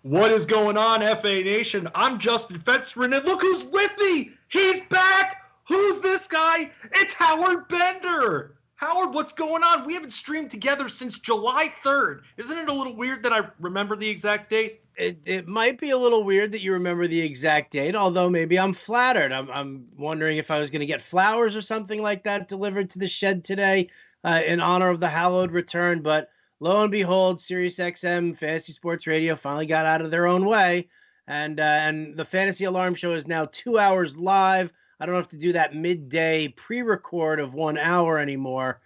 What is going on, FA Nation? I'm Justin Fensterman, and look who's with me! He's back! Who's this guy? It's Howard Bender! Howard, what's going on? We haven't streamed together since July 3rd. Isn't it a little weird that I remember the exact date? It might be a little weird that you remember the exact date, although maybe I'm flattered. I'm wondering if I was going to get flowers or something like that delivered to the shed today in honor of the hallowed return. But lo and behold, SiriusXM Fantasy Sports Radio finally got out of their own way, and the Fantasy Alarm Show is now 2 hours live. I don't have to do that midday pre-record of 1 hour anymore,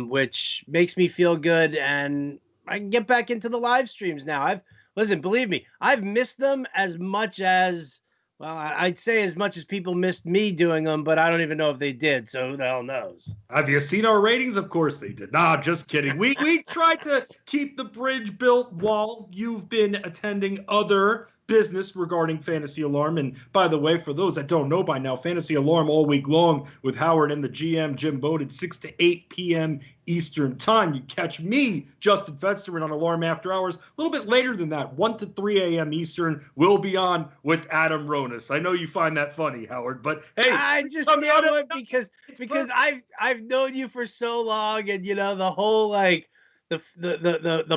which makes me feel good, and I can get back into the live streams now. Listen, believe me, I've missed them as much as, well, I'd say as much as people missed me doing them, but I don't even know if they did, so who the hell knows? Have you seen our ratings? Of course they did. Nah, just kidding. We tried to keep the bridge built while you've been attending other business regarding Fantasy Alarm. And by the way, for those that don't know by now, Fantasy Alarm all week long with Howard and the GM, Jim Bowden, 6 to 8 p.m. Eastern Time. You catch me, Justin Fensterman, on Alarm After Hours. A little bit later than that, 1 to 3 a.m. Eastern. We'll be on with Adam Ronis. I know you find that funny, Howard, but hey. I just can't wait because I've known you for so long, and you know the whole like the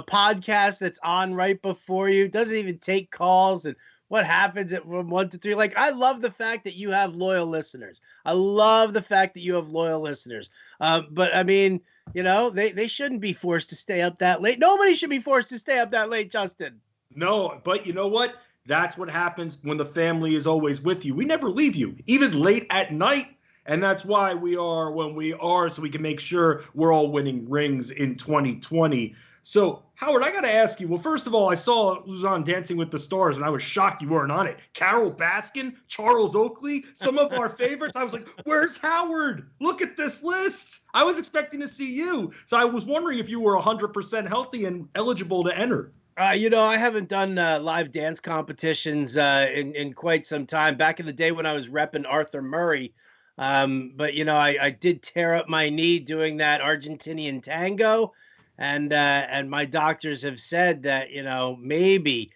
podcast that's on right before you doesn't even take calls, and what happens from 1 to 3. Like, I love the fact that you have loyal listeners. I love the fact that you have loyal listeners. But I mean, you know, they shouldn't be forced to stay up that late. Nobody should be forced to stay up that late, Justin. No, but you know what? That's what happens when the family is always with you. We never leave you, even late at night. And that's why we are when we are, so we can make sure we're all winning rings in 2020. So, Howard, I got to ask you. Well, first of all, I saw it was on Dancing with the Stars, and I was shocked you weren't on it. Carol Baskin, Charles Oakley, some of our favorites. I was like, where's Howard? Look at this list. I was expecting to see you. So I was wondering if you were 100% healthy and eligible to enter. You know, I haven't done live dance competitions in quite some time. Back in the day when I was repping Arthur Murray. But, you know, I did tear up my knee doing that Argentinian tango. And my doctors have said that, you know, maybe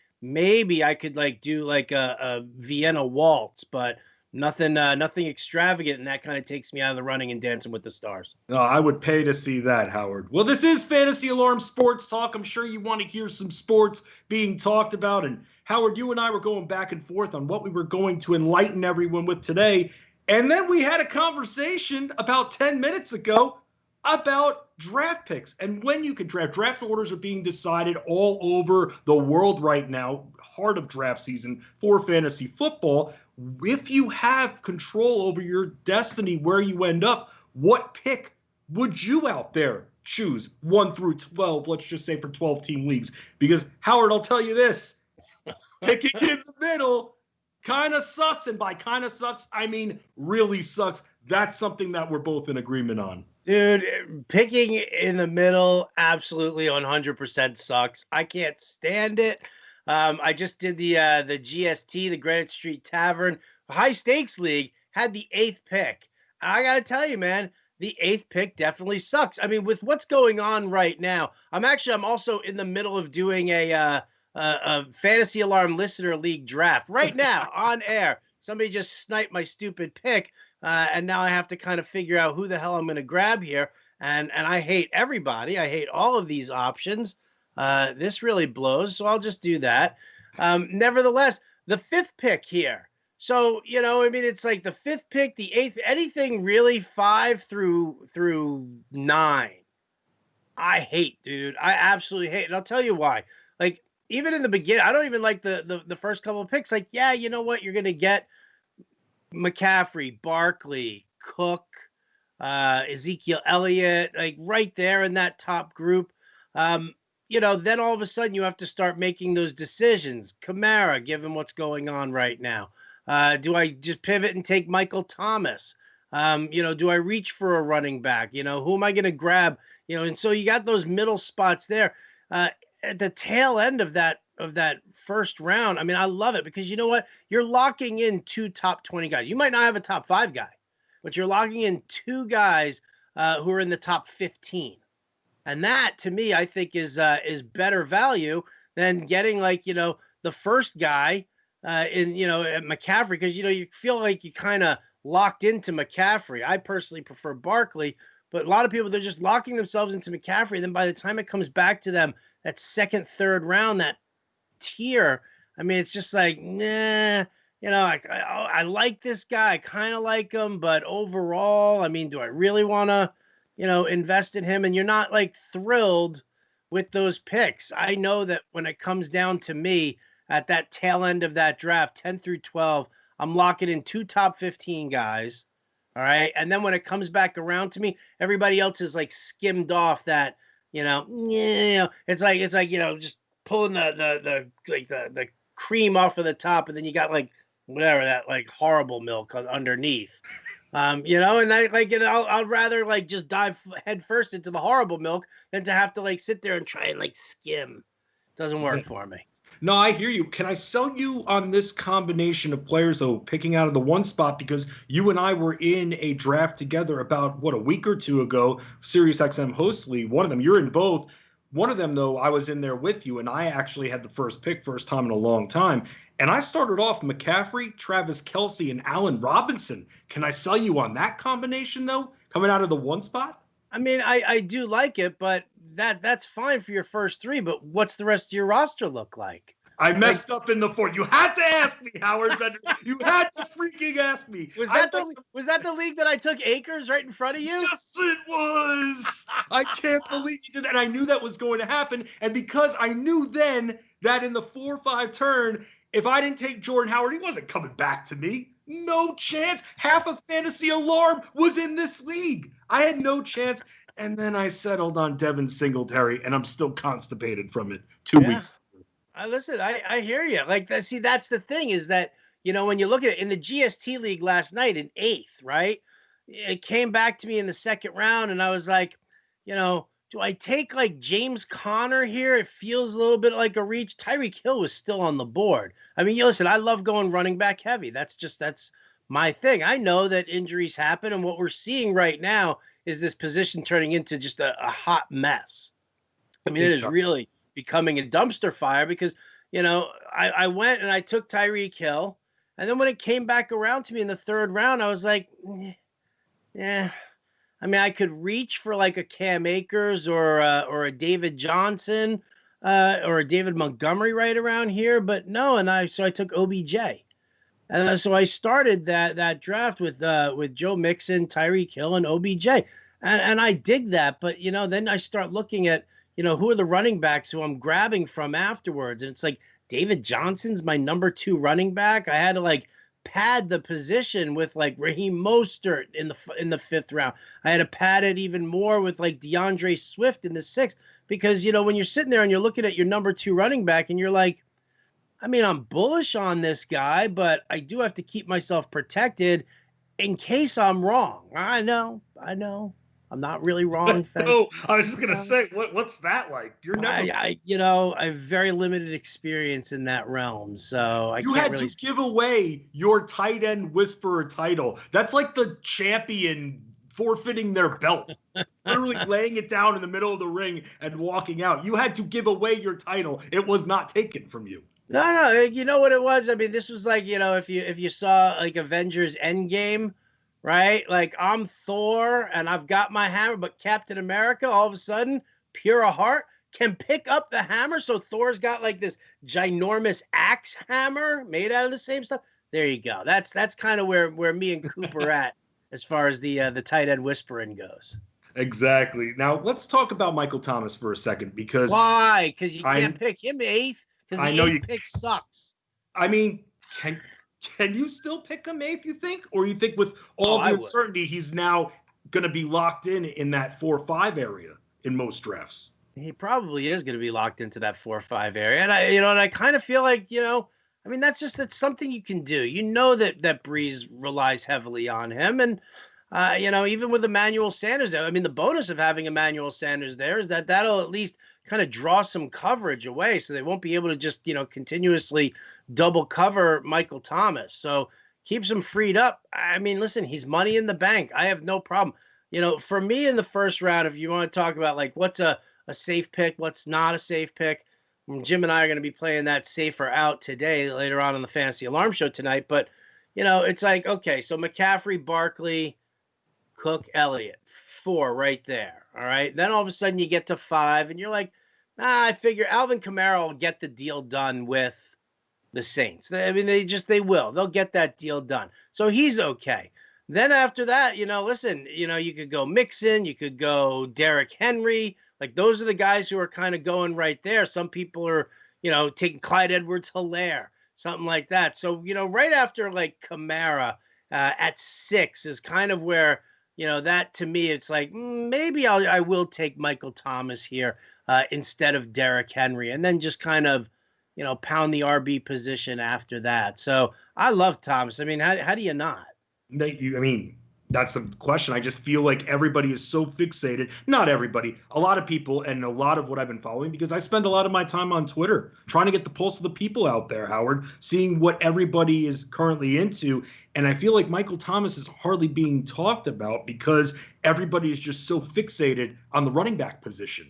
I could like do like a Vienna waltz, but nothing extravagant. And that kind of takes me out of the running and Dancing with the Stars. No, I would pay to see that, Howard. Well, this is Fantasy Alarm Sports Talk. I'm sure you want to hear some sports being talked about. And Howard, you and I were going back and forth on what we were going to enlighten everyone with today. And then we had a conversation about 10 minutes ago about draft picks and when you can draft. Draft orders are being decided all over the world right now, heart of draft season for fantasy football. If you have control over your destiny, where you end up, what pick would you out there choose 1 through 12, let's just say for 12-team leagues? Because, Howard, I'll tell you this, picking in the middle kind of sucks, and by kind of sucks, I mean really sucks. That's something that we're both in agreement on. Dude, picking in the middle absolutely 100% sucks. I can't stand it. I just did the GST, the Granite Street Tavern high stakes league, had the 8th pick. I got to tell you, man, the 8th pick definitely sucks. I mean, with what's going on right now, I'm also in the middle of doing a Fantasy Alarm Listener League draft right now on air. Somebody just sniped my stupid pick, and now I have to kind of figure out who the hell I'm going to grab here. And I hate everybody. I hate all of these options. This really blows, so I'll just do that. Nevertheless, the 5th pick here. So, you know, I mean, it's like the 5th pick, the 8th, anything really 5 through 9. I hate, dude. I absolutely hate. And I'll tell you why. Like, even in the beginning, I don't even like the first couple of picks. Like, yeah, you know what? You're going to get McCaffrey, Barkley, Cook, Ezekiel Elliott, like right there in that top group. You know, then all of a sudden you have to start making those decisions. Kamara, given what's going on right now. Do I just pivot and take Michael Thomas? You know, do I reach for a running back? You know, who am I going to grab? You know, and so you got those middle spots there. At the tail end of that first round, I mean, I love it because you know what? You're locking in 2 top 20 guys. You might not have a top 5 guy, but you're locking in 2 guys who are in the top 15. And that, to me, I think is better value than getting like, you know, the first guy in, at McCaffrey, because, you feel like you kind of locked into McCaffrey. I personally prefer Barkley, but a lot of people, they're just locking themselves into McCaffrey. Then by the time it comes back to them, that second, third round, that tier, I mean, it's just like, nah, I like this guy. I kind of like him, but overall, I mean, do I really want to, invest in him? And you're not like thrilled with those picks. I know that when it comes down to me at that tail end of that draft, 10 through 12, I'm locking in 2 top 15 guys. All right. And then when it comes back around to me, everybody else is like skimmed off that, it's like, just pulling the cream off of the top, and then you got like whatever that like horrible milk underneath. And I'd rather like just dive head first into the horrible milk than to have to like sit there and try and like skim. Doesn't work for me. No, I hear you. Can I sell you on this combination of players, though, picking out of the one spot? Because you and I were in a draft together about, a week or two ago, SiriusXM Host League. One of them, you're in both. One of them, though, I was in there with you, and I actually had the first pick, first time in a long time. And I started off McCaffrey, Travis Kelce, and Allen Robinson. Can I sell you on that combination, though, coming out of the one spot? I mean, I do like it, but that's fine for your first 3. But what's the rest of your roster look like? I messed up in the 4th. You had to ask me, Howard Bender. You had to freaking ask me. Was that the league that I took Akers right in front of you? Yes, it was. I can't believe you did that. And I knew that was going to happen. And because I knew then that in the 4-5 turn, if I didn't take Jordan Howard, he wasn't coming back to me. No chance. Half of Fantasy Alarm was in this league. I had no chance. And then I settled on Devin Singletary, and I'm still constipated from it 2 weeks. Listen, I hear you. Like, see, that's the thing is that, when you look at it in the GST league last night in 8th, right? It came back to me in the second round, and I was like, do I take like James Conner here? It feels a little bit like a reach. Tyreek Hill was still on the board. I mean, listen, I love going running back heavy. That's my thing. I know that injuries happen, and what we're seeing right now is this position turning into just a hot mess. I mean, it is really becoming a dumpster fire because, I went and I took Tyreek Hill. And then when it came back around to me in the 3rd round, I was like, yeah. I mean, I could reach for like a Cam Akers or a David Johnson or a David Montgomery right around here. But no, so I took OBJ. And so I started that draft with Joe Mixon, Tyreek Hill, and OBJ. And I dig that. But, then I start looking at, who are the running backs who I'm grabbing from afterwards? And it's like David Johnson's my number 2 running back. I had to like pad the position with like Raheem Mostert in the 5th round. I had to pad it even more with like DeAndre Swift in the 6th because, when you're sitting there and you're looking at your number 2 running back and you're like, I mean, I'm bullish on this guy, but I do have to keep myself protected in case I'm wrong. I know. I'm not really wrong. No, I was just gonna say, what's that like? You're never. I have very limited experience in that realm, so you had to give away your tight end whisperer title. That's like the champion forfeiting their belt, literally laying it down in the middle of the ring and walking out. You had to give away your title. It was not taken from you. No, you know what it was? I mean, this was like, if you saw like Avengers Endgame. Right? Like I'm Thor and I've got my hammer, but Captain America all of a sudden, pure of heart, can pick up the hammer. So Thor's got like this ginormous axe hammer made out of the same stuff. There you go. That's kind of where me and Coop are at as far as the tight end whispering goes. Exactly. Now let's talk about Michael Thomas for a second because why? Because you can't pick him 8th because the 8th pick sucks. I mean, Can you still pick him 8th, you think? Or you think with all the uncertainty, he's now going to be locked in that 4-5 area in most drafts? He probably is going to be locked into that 4-5 area. And I kind of feel like, I mean, that's something you can do. That Breeze relies heavily on him. And, even with Emmanuel Sanders, I mean, the bonus of having Emmanuel Sanders there is that'll at least kind of draw some coverage away. So they won't be able to just, continuously double cover Michael Thomas. So keeps him freed up. I mean, listen, he's money in the bank. I have no problem. For me in the 1st round, if you want to talk about like what's a safe pick, what's not a safe pick, Jim and I are going to be playing that safer out today, later on the Fantasy Alarm Show tonight. But, it's like, okay, so McCaffrey, Barkley, Cook, Elliott, 4 right there. All right. Then all of a sudden you get to 5 and you're like, I figure Alvin Kamara will get the deal done with the Saints. I mean, they will. They'll get that deal done. So he's okay. Then after that, listen, you could go Mixon, you could go Derrick Henry. Like those are the guys who are kind of going right there. Some people are, taking Clyde Edwards-Helaire, something like that. So, right after like Kamara at 6 is kind of where, that to me, it's like maybe I will take Michael Thomas here instead of Derrick Henry, and then just kind of, pound the RB position after that. So I love Thomas. I mean, how do you not? That's the question. I just feel like everybody is so fixated. Not everybody, a lot of people, and a lot of what I've been following, because I spend a lot of my time on Twitter trying to get the pulse of the people out there, Howard, seeing what everybody is currently into. And I feel like Michael Thomas is hardly being talked about because everybody is just so fixated on the running back position.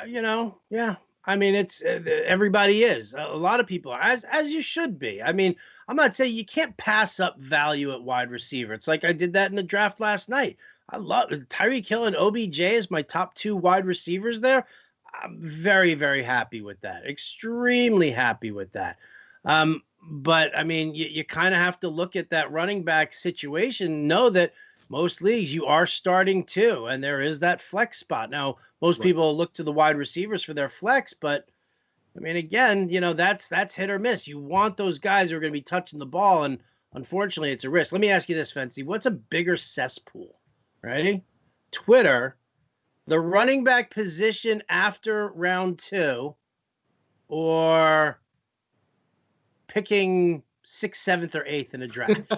Yeah. I mean, it's everybody is. A lot of people are, as you should be. I mean, I'm not saying you can't pass up value at wide receiver. It's like I did that in the draft last night. I love Tyreek Hill and OBJ as my top 2 wide receivers there. I'm very, very happy with that. Extremely happy with that. But I mean, you kind of have to look at that running back situation, know that most leagues you are starting 2, and there is that flex spot. Now, most people look to the wide receivers for their flex, but I mean, again, that's hit or miss. You want those guys who are going to be touching the ball, and unfortunately, it's a risk. Let me ask you this, Fancy. What's a bigger cesspool? Ready? Twitter, the running back position after round 2, or picking 6th, 7th, or 8th in a draft?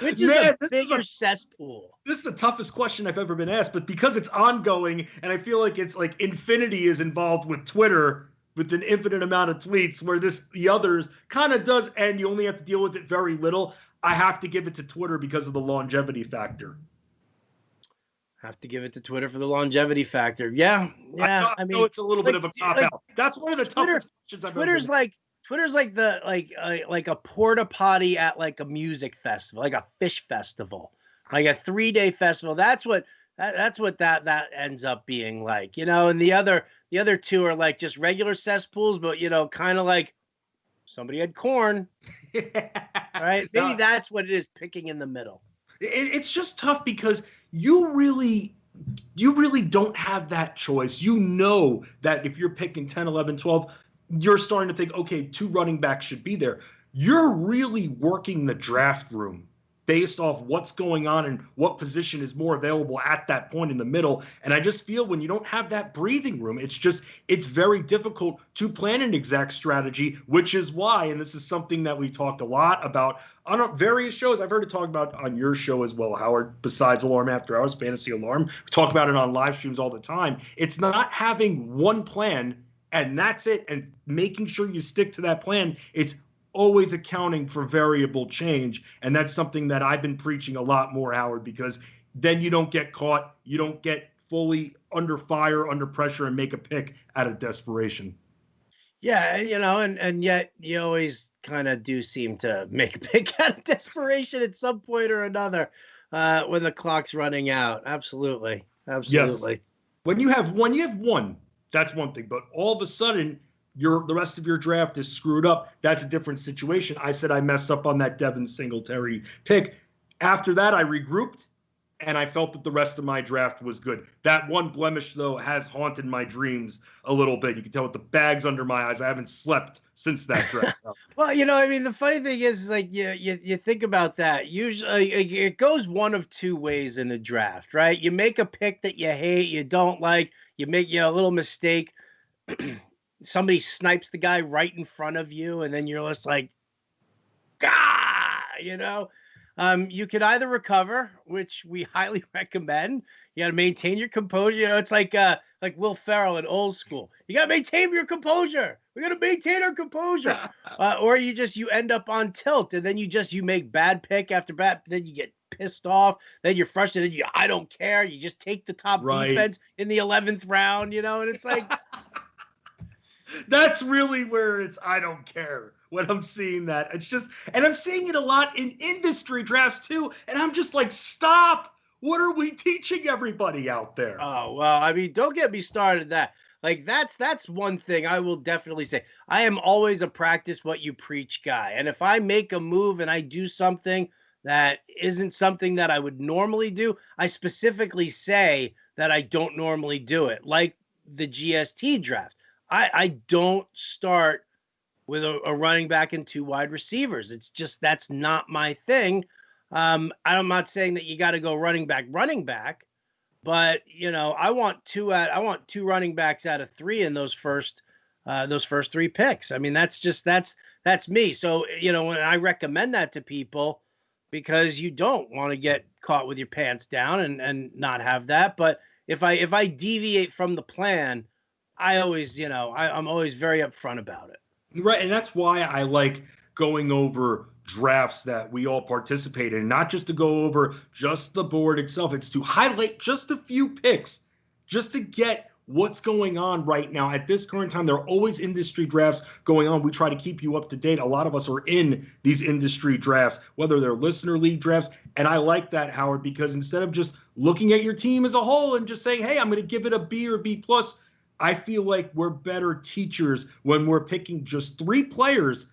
Which is a bigger cesspool? This is the toughest question I've ever been asked, but because it's ongoing, and I feel like it's like infinity is involved with Twitter, with an infinite amount of tweets, where the others kind of does, and you only have to deal with it very little. I have to give it to Twitter because of the longevity factor. Have to give it to Twitter for the longevity factor. Yeah. I mean, it's a little bit of a cop out. That's one of the toughest questions I've ever been. Twitter's like the like a porta potty at like a music festival, like a fish festival, like a 3-day festival. That's what that ends up being like, and the other 2 are like just regular cesspools, but kind of like somebody had corn. Right? Maybe that's what it is, picking in the middle. It's just tough because you really don't have that choice. That if you're picking 10, 11, 12, you're starting to think, okay, 2 running backs should be there. You're really working the draft room based off what's going on and what position is more available at that point in the middle. And I just feel when you don't have that breathing room, it's very difficult to plan an exact strategy, which is why, and this is something that we talked a lot about on various shows. I've heard it talked about on your show as well, Howard, besides Alarm After Hours, Fantasy Alarm. We talk about it on live streams all the time. It's not having one plan and that's it, and making sure you stick to that plan. It's always accounting for variable change, and that's something that I've been preaching a lot more, Howard, because then you don't get caught, you don't get fully under fire, under pressure, and make a pick out of desperation. Yeah, and yet you always kind of do seem to make a pick out of desperation at some point or another when the clock's running out. Absolutely. Yes. When you have one, that's one thing. But all of a sudden, the rest of your draft is screwed up. That's a different situation. I said I messed up on that Devin Singletary pick. After that, I regrouped, and I felt that the rest of my draft was good. That one blemish, though, has haunted my dreams a little bit. You can tell with the bags under my eyes. I haven't slept since that draft. Well, the funny thing is like you think about that. Usually it goes one of 2 ways in a draft, right? You make a pick that you hate, you don't like, you make a little mistake. Somebody snipes the guy right in front of you, and then you're just like, "Gah!" You could either recover, which we highly recommend. You got to maintain your composure. It's like Will Ferrell in Old School. You got to maintain your composure. We got to maintain our composure. Or you end up on tilt, and then you make bad pick after bad. Then you get pissed off. Then you're frustrated. I don't care. You just take the top defense in the 11th round. And it's like. That's really where I don't care when I'm seeing that. It's just, and I'm seeing it a lot in industry drafts too. And I'm just like, stop. What are we teaching everybody out there? Oh, well, I mean, don't get me started that. Like that's one thing I will definitely say. I am always a practice what you preach guy. And if I make a move and I do something that isn't something that I would normally do, I specifically say that I don't normally do it. Like the GST draft. I don't start with a running back and two wide receivers. It's just that's not my thing. I'm not saying that you got to go running back, but I want two running backs out of three in those first three picks. I mean, that's me. So when I recommend that to people, because you don't want to get caught with your pants down and not have that. But if I deviate from the plan, I always I'm always very upfront about it. Right. And that's why I like going over drafts that we all participate in, not just to go over just the board itself. It's to highlight just a few picks just to get what's going on right now at this current time. There are always industry drafts going on. We try to keep you up to date. A lot of us are in these industry drafts, whether they're listener league drafts. And I like that, Howard, because instead of just looking at your team as a whole and just saying, hey, I'm going to give it a B or B plus, I feel like we're better teachers when we're picking just three players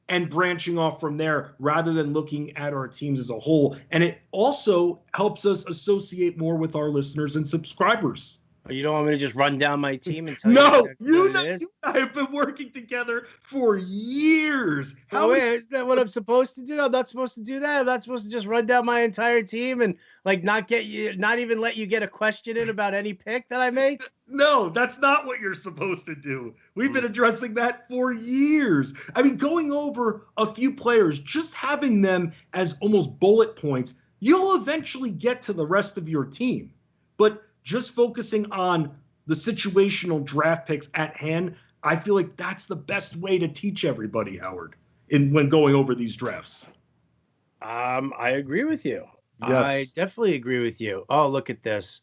and branching off from there rather than looking at our teams as a whole. And it also helps us associate more with our listeners and subscribers. You don't want me to just run down my team and tell No, you exactly what it is? You and I have been working together for years. Is that what I'm supposed to do? I'm not supposed to do that. I'm not supposed to just run down my entire team and like not even let you get a question in about any pick that I make. No, that's not what you're supposed to do. We've been addressing that for years. I mean, going over a few players, just having them as almost bullet points, you'll eventually get to the rest of your team. But just focusing on the situational draft picks at hand, I feel like that's the best way to teach everybody, Howard, when going over these drafts. I agree with you. Yes. I definitely agree with you. Oh, look at this.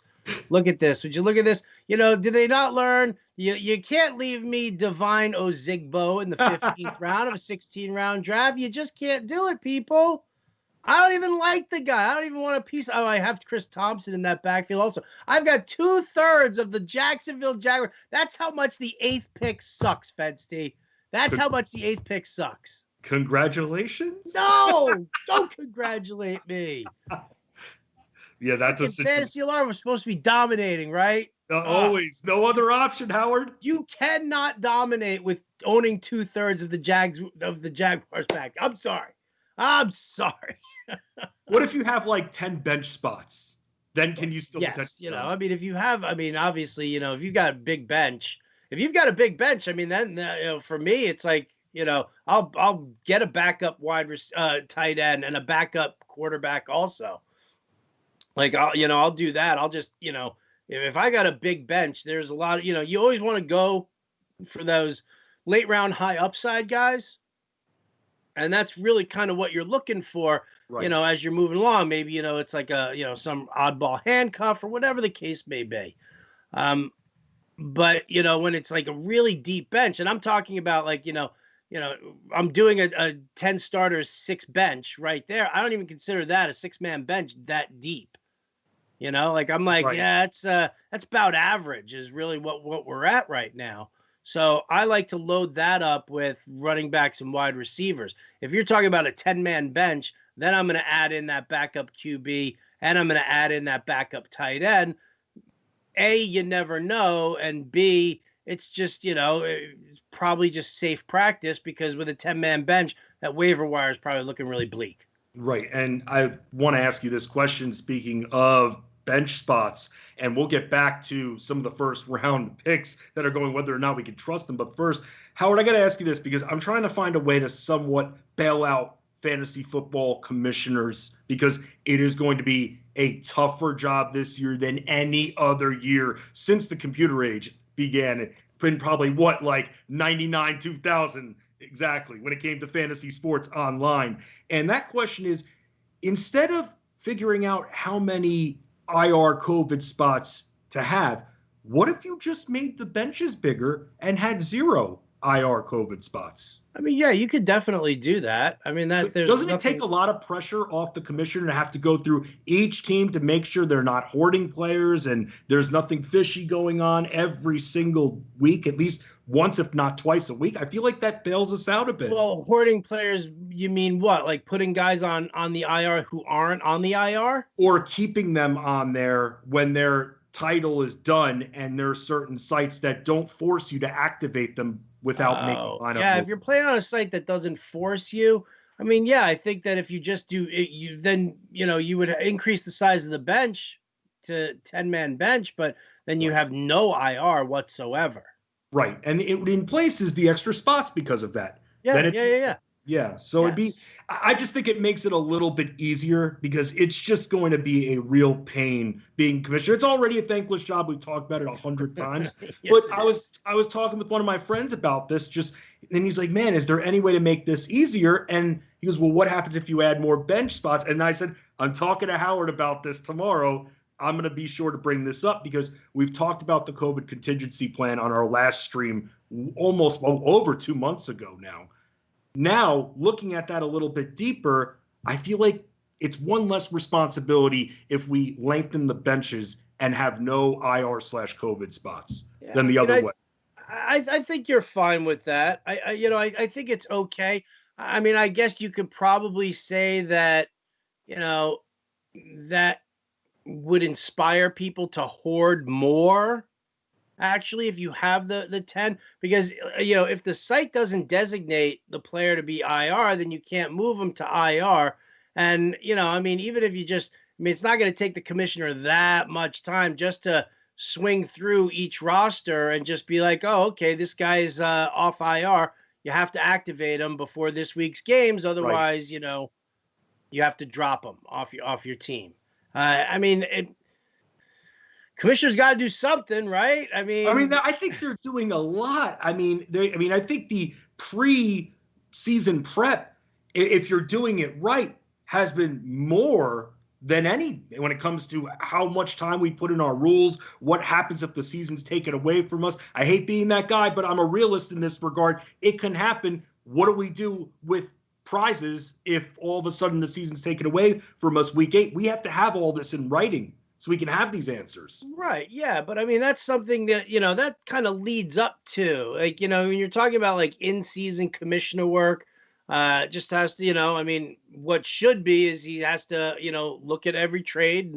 Look at this. Would you look at this? Did they not learn? You can't leave me Divine Ozigbo in the 15th round of a 16-round draft. You just can't do it, people. I don't even like the guy. I don't even want a piece. Oh, I have Chris Thompson in that backfield also. I've got 2/3 of the Jacksonville Jaguars. That's how much the 8th pick sucks, Fensty. That's how much the 8th pick sucks. Congratulations? No, don't congratulate me. Yeah, that's a Fantasy Alarm was supposed to be dominating, right? Always. No other option, Howard. You cannot dominate with owning 2/3 of the Jaguars back. I'm sorry. What if you have like 10 bench spots? Then can you still? Yes, I mean, if you have, I mean, obviously, if you've got a big bench, I mean, then for me, it's like, I'll get a backup tight end and a backup quarterback also. Like I'll do that. I'll just if I got a big bench, there's a lot of you always want to go for those late round high upside guys. And that's really kind of what you're looking for, right, as you're moving along. Maybe, it's like some oddball handcuff or whatever the case may be. But, when it's like a really deep bench, and I'm talking about like, I'm doing a 10 starters, 6 bench right there. I don't even consider that a 6-man bench that deep. Like I'm like, right, yeah, that's about average is really what we're at right now. So I like to load that up with running backs and wide receivers. If you're talking about a 10-man bench, then I'm going to add in that backup QB and I'm going to add in that backup tight end. A, you never know. And B, it's just, it's probably just safe practice because with a 10-man bench, that waiver wire is probably looking really bleak. Right. And I want to ask you this question, speaking of bench spots, and we'll get back to some of the first round picks that are going, whether or not we can trust them. But first, Howard, I got to ask you this because I'm trying to find a way to somewhat bail out fantasy football commissioners because it is going to be a tougher job this year than any other year since the computer age began. It's been probably like 99, 2000 exactly when it came to fantasy sports online. And that question is, instead of figuring out how many IR COVID spots to have, what if you just made the benches bigger and had 0 IR COVID spots. I mean, yeah, you could definitely do that. I mean, that But there's doesn't it take nothing. a lot of pressure off the commissioner to have to go through each team to make sure they're not hoarding players and there's nothing fishy going on every single week, at least once, if not twice a week? I feel like that bails us out a bit. Well, hoarding players, you mean what? Like putting guys on the IR who aren't on the IR? Or keeping them on there when their title is done and there are certain sites that don't force you to activate them without making Oh, lineup yeah. If moves. you're playing on a site that doesn't force you, I mean, yeah, I think that if you just do it, you then you would increase the size of the bench to 10-man bench, but then you Right. have no IR whatsoever. Right. And it in places the extra spots because of that. Then Yeah, it's yeah, yeah, yeah. yeah. So it'd be Yes. I just think it makes it a little bit easier because it's just going to be a real pain being commissioner. It's already a thankless job. We've talked about it 100 times. But Yes, it I was talking with one of my friends about this just and he's like, man, is there any way to make this easier? And he goes, well, what happens if you add more bench spots? And I said, I'm talking to Howard about this tomorrow. I'm going to be sure to bring this up because we've talked about the COVID contingency plan on our last stream almost over 2 months ago now. Now, looking at that a little bit deeper, I feel like it's one less responsibility if we lengthen the benches and have no IR/COVID spots Yeah, than I the mean, other way. I think you're fine with that. I think it's okay. I mean, I guess you could probably say that, you know, that would inspire people to hoard more. Actually, if you have the 10, because if the site doesn't designate the player to be IR, then you can't move them to IR. And I mean, even if you just, I mean, it's not going to take the commissioner that much time just to swing through each roster and just be like, oh, okay, this guy's off IR. You have to activate him before this week's games, Right. otherwise, you have to drop him off your team. I mean, commissioner's got to do something, right? I I mean, mean, I think they're doing a lot. I mean, I think the pre-season prep, if you're doing it right, has been more than any when it comes to how much time we put in our rules. What happens if the season's taken away from us? I hate being that guy, but I'm a realist in this regard. It can happen. What do we do with prizes if all of a sudden the season's taken away from us week 8? We have to have all this in writing so we can have these answers. right, yeah, but I mean that's something that that kind of leads up to, like, when you're talking about like in-season commissioner work, just has to, I mean, what should be is he has to, look at every trade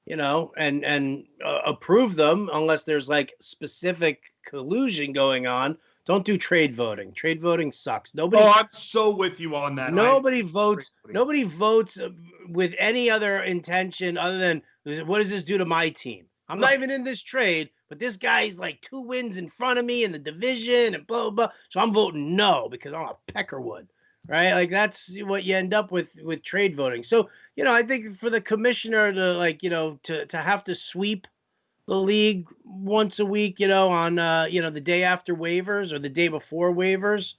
and approve them unless there's like specific collusion going on. Don't do trade voting. Trade voting sucks. Oh, I'm so with you on that. Nobody votes. Nobody votes with any other intention other than what does this do to my team? I'm not even in this trade, but this guy's like 2 wins in front of me in the division and blah blah blah. So I'm voting no because I'm a Peckerwood, right? Like that's what you end up with trade voting. So I think for the commissioner to like to have to sweep the league once a week, on the day after waivers or the day before waivers.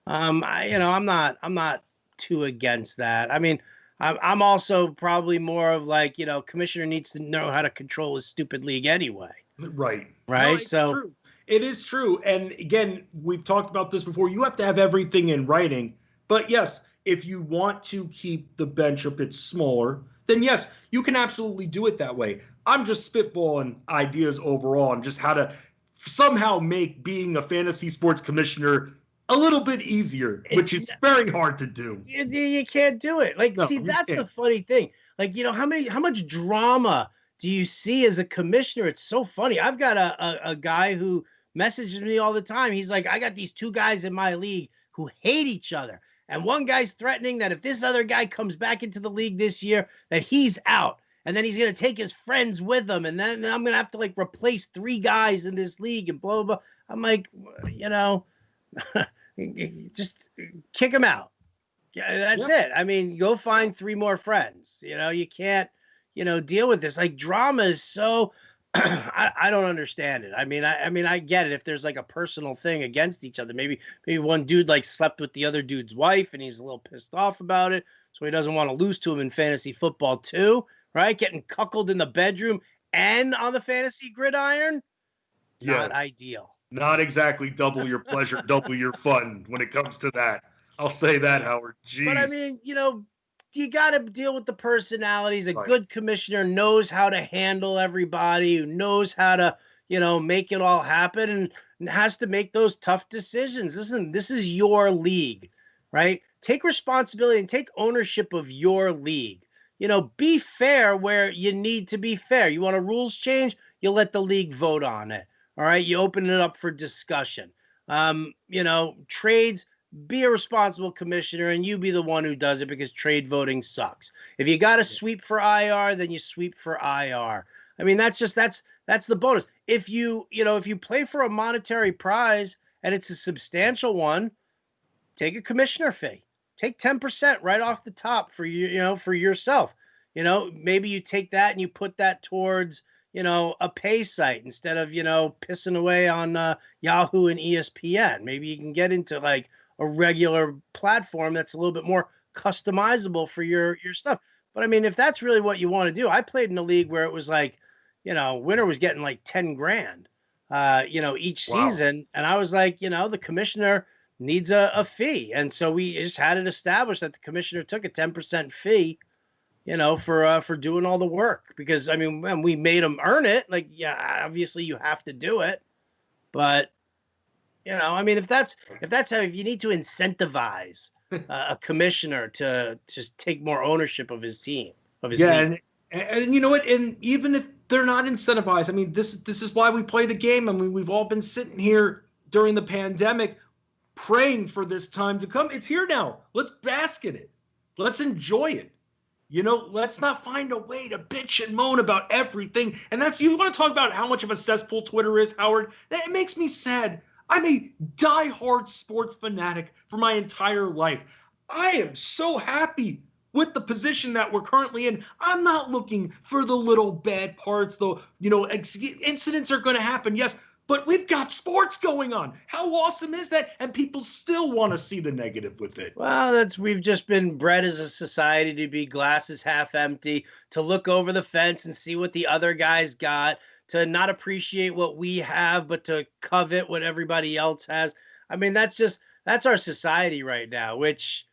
I'm not too against that. I mean, I'm also probably more of like, commissioner needs to know how to control his stupid league anyway. Right. No, Right. it's So true. It is true. And again, we've talked about this before. You have to have everything in writing. But yes, if you want to keep the bench a bit smaller, then yes, you can absolutely do it that way. I'm just spitballing ideas overall on just how to somehow make being a fantasy sports commissioner a little bit easier, which is very hard to do. you can't do it. Like, No, see, you that's the can't. funny thing. Like, how much drama do you see as a commissioner? It's so funny. I've got a guy who messages me all the time. He's like, I got these 2 guys in my league who hate each other. And one guy's threatening that if this other guy comes back into the league this year, that he's out. And then he's going to take his friends with him. And then I'm going to have to like replace 3 guys in this league and blah, blah, blah. I'm like, just kick him out. That's it. I mean, go find 3 more friends. You can't, deal with this. Like drama is so I don't understand it. I mean, I get it if there's like a personal thing against each other. Maybe one dude like slept with the other dude's wife and he's a little pissed off about it, so he doesn't want to lose to him in fantasy football too, right? Getting cuckolded in the bedroom and on the fantasy gridiron, Yeah. not ideal. Not exactly double your pleasure, double your fun when it comes to that. I'll say that, Howard. But I Jeez. mean, you got to deal with the personalities. A Right. good commissioner knows how to handle everybody, who knows how to, make it all happen and has to make those tough decisions. Listen, this is your league, right? Take responsibility and take ownership of your league. Be fair where you need to be fair. You want a rules change, you let the league vote on it. All right. You open it up for discussion. Trades, be a responsible commissioner and you be the one who does it because trade voting sucks. If you got to sweep for IR, then you sweep for IR. I mean, that's the bonus. If you play for a monetary prize and it's a substantial one, take a commissioner fee. Take 10% right off the top for for yourself. Maybe you take that and you put that towards, a pay site instead of, pissing away on Yahoo and ESPN. Maybe you can get into like a regular platform that's a little bit more customizable for your stuff. But I mean, if that's really what you want to do, I played in a league where it was like, winner was getting like 10 grand, each season. And I was like, the commissioner needs a fee. And so we just had it established that the commissioner took a 10% fee, for doing all the work, because I mean, when we made them earn it, like, yeah, obviously you have to do it, but I mean, if you need to incentivize a commissioner to just take more ownership of his team, of his league. And you know what? And even if they're not incentivized, I mean, this is why we play the game. I mean, we've all been sitting here during the pandemic praying for this time to come. It's here now. Let's bask in it. Let's enjoy it. Let's not find a way to bitch and moan about everything. And you want to talk about how much of a cesspool Twitter is, Howard? It makes me sad. I'm a diehard sports fanatic for my entire life. I am so happy with the position that we're currently in. I'm not looking for the little bad parts, though. Incidents are going to happen, yes, but we've got sports going on. How awesome is that? And people still want to see the negative with it. Well, we've just been bred as a society to be glasses half empty, to look over the fence and see what the other guys got, to not appreciate what we have, but to covet what everybody else has. I mean, that's our society right now, which,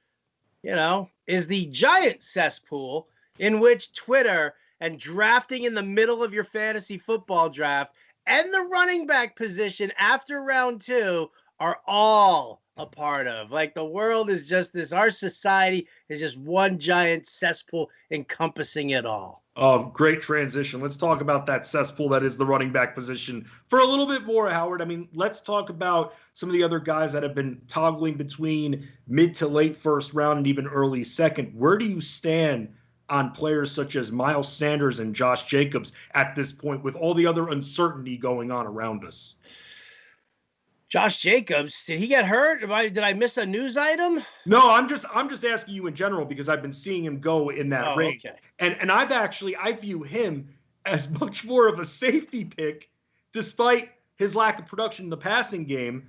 is the giant cesspool in which Twitter and drafting in the middle of your fantasy football draft and the running back position after round 2 are all a part of. Like, the world is just this. Our society is just one giant cesspool encompassing it all. Great transition. Let's talk about that cesspool that is the running back position for a little bit more, Howard. I mean, let's talk about some of the other guys that have been toggling between mid to late first round and even early second. Where do you stand on players such as Miles Sanders and Josh Jacobs at this point with all the other uncertainty going on around us? Josh Jacobs, did he get hurt? Did I miss a news item? No, I'm just asking you in general because I've been seeing him go in that range. Okay. And I view him as much more of a safety pick, despite his lack of production in the passing game.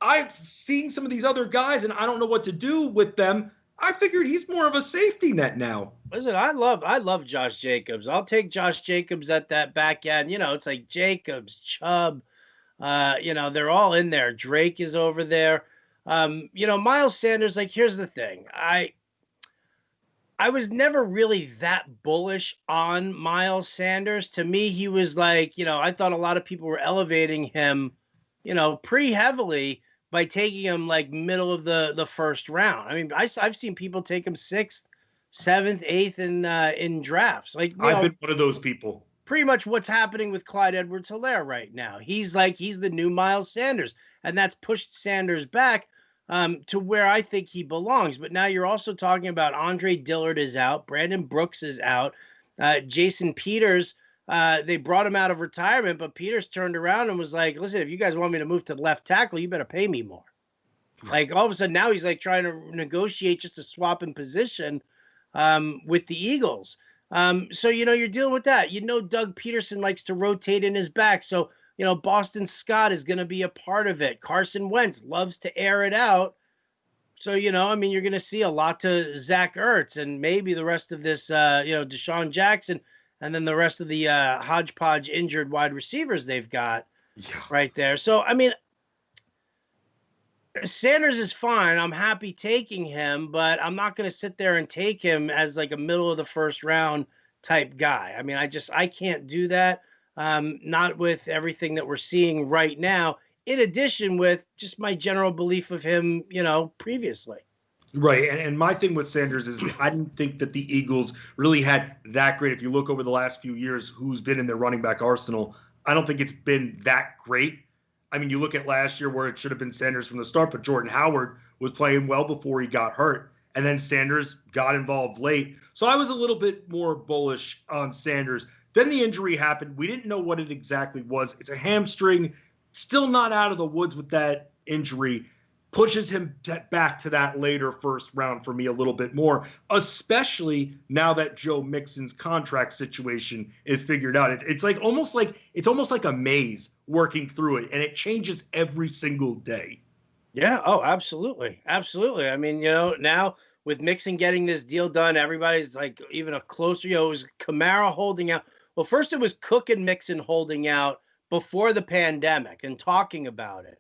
I've seen some of these other guys, and I don't know what to do with them. I figured he's more of a safety net now. Listen, I love Josh Jacobs. I'll take Josh Jacobs at that back end. It's like Jacobs, Chubb, they're all in there. Drake is over there. Miles Sanders, like, here's the thing. I was never really that bullish on Miles Sanders. To me, he was like, I thought a lot of people were elevating him, pretty heavily by taking him like middle of the first round. I mean, I've seen people take him 6th, 7th, 8th in drafts. Like, I've been one of those people. Pretty much what's happening with Clyde Edwards-Helaire right now. He's the new Miles Sanders, and that's pushed Sanders back to where I think he belongs. But now you're also talking about Andre Dillard is out, Brandon Brooks is out, Jason Peters. They brought him out of retirement, but Peters turned around and was like, listen, if you guys want me to move to left tackle, you better pay me more. Like, all of a sudden now he's like trying to negotiate just a swap in position with the Eagles. So, you're dealing with that. Doug Peterson likes to rotate in his back. So, Boston Scott is going to be a part of it. Carson Wentz loves to air it out. So, you're going to see a lot to Zach Ertz and maybe the rest of this, Deshaun Jackson, and then the rest of the hodgepodge injured wide receivers they've got. Yeah. right there. So, I mean, Sanders is fine. I'm happy taking him, but I'm not going to sit there and take him as like a middle of the first round type guy. I mean, I can't do that. Not with everything that we're seeing right now. In addition, with just my general belief of him, previously. Right. And my thing with Sanders is I didn't think that the Eagles really had that great. If you look over the last few years, who's been in their running back arsenal, I don't think it's been that great. I mean, you look at last year where it should have been Sanders from the start, but Jordan Howard was playing well before he got hurt. And then Sanders got involved late. So I was a little bit more bullish on Sanders. Then the injury happened. We didn't know what it exactly was. It's a hamstring, still not out of the woods with that injury. Pushes him back to that later first round for me a little bit more, especially now that Joe Mixon's contract situation is figured out. It's almost like a maze working through it, and it changes every single day. Yeah. Oh, absolutely. Absolutely. I mean, now with Mixon getting this deal done, everybody's like even a closer, it was Kamara holding out. Well, first it was Cook and Mixon holding out before the pandemic and talking about it.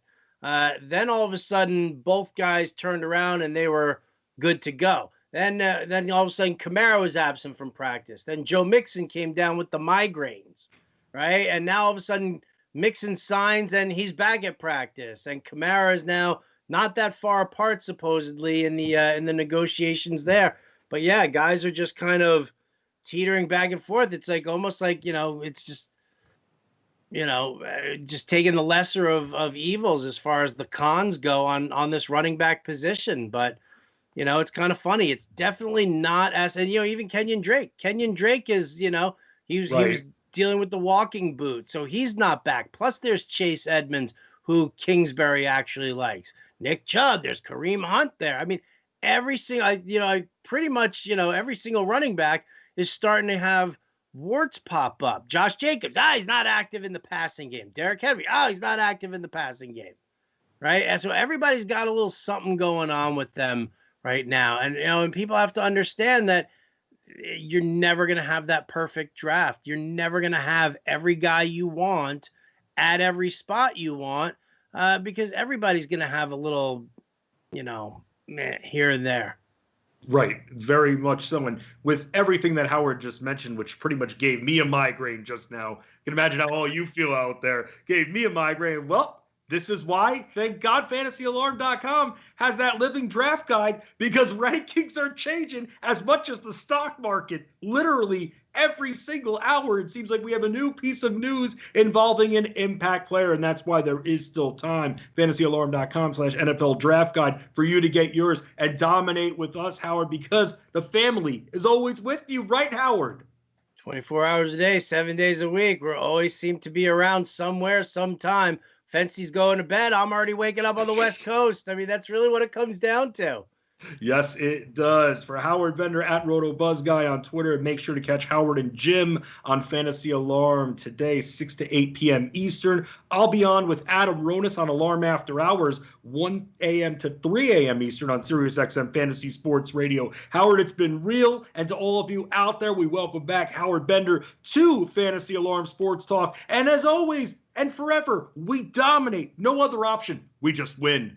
Then all of a sudden, both guys turned around and they were good to go. Then all of a sudden, Kamara was absent from practice. Then Joe Mixon came down with the migraines, right? And now all of a sudden, Mixon signs and he's back at practice. And Kamara is now not that far apart, supposedly, in the negotiations there. But yeah, guys are just kind of teetering back and forth. It's like almost like it's just just taking the lesser of evils as far as the cons go on this running back position. But it's kind of funny. It's definitely not as, and even Kenyon Drake is he was dealing with the walking boot, so he's not back. Plus, there's Chase Edmonds, who Kingsbury actually likes. Nick Chubb, there's Kareem Hunt there. I mean, every single I pretty much every single running back is starting to have warts pop up. Josh Jacobs, he's not active in the passing game. Derrick Henry, he's not active in the passing game, right? And so everybody's got a little something going on with them right now. And and people have to understand that you're never going to have that perfect draft. You're never going to have every guy you want at every spot you want, because everybody's going to have a little, here and there. Right, very much so. And with everything that Howard just mentioned, which pretty much gave me a migraine just now, you can imagine how all you feel out there. Gave me a migraine. Well, this is why, thank God, FantasyAlarm.com has that living draft guide, because rankings are changing as much as the stock market. Literally every single hour, it seems like we have a new piece of news involving an impact player, and that's why there is still time. FantasyAlarm.com/NFL Draft Guide for you to get yours and dominate with us, Howard, because the family is always with you, right, Howard? 24 hours a day, 7 days a week. We always seem to be around somewhere, sometime. Fency's going to bed. I'm already waking up on the West Coast. I mean, that's really what it comes down to. Yes, it does. For Howard Bender at RotoBuzzGuy on Twitter, and make sure to catch Howard and Jim on Fantasy Alarm today, 6 to 8 p.m. Eastern. I'll be on with Adam Ronis on Alarm After Hours, 1 a.m. to 3 a.m. Eastern on SiriusXM Fantasy Sports Radio. Howard, it's been real. And to all of you out there, we welcome back Howard Bender to Fantasy Alarm Sports Talk. And as always, and forever, we dominate. No other option. We just win.